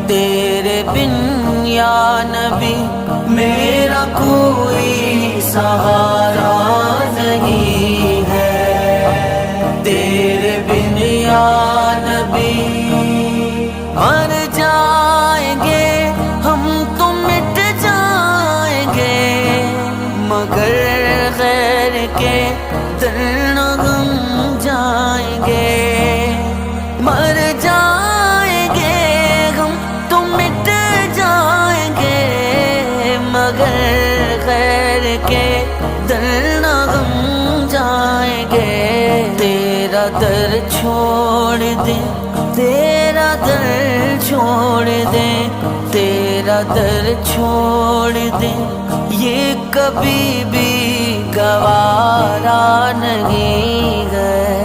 تیرے بن یا نبی میرا کوئی سہارا نہیں ہے، تیرے بن یا نبی مر جائیں گے ہم تو مٹ جائیں گے، مگر غیر کے در نہ ہم جائیں گے، مر جائیں گے ہم تو مٹ جائیں گے، مگر غیر کے در نہ ہم جائیں گے، تیرا در چھوڑ دیں، تیرا در چھوڑ دیں، تیرا در چھوڑ دیں، یہ کبھی بھی گوارا نہیں ہے۔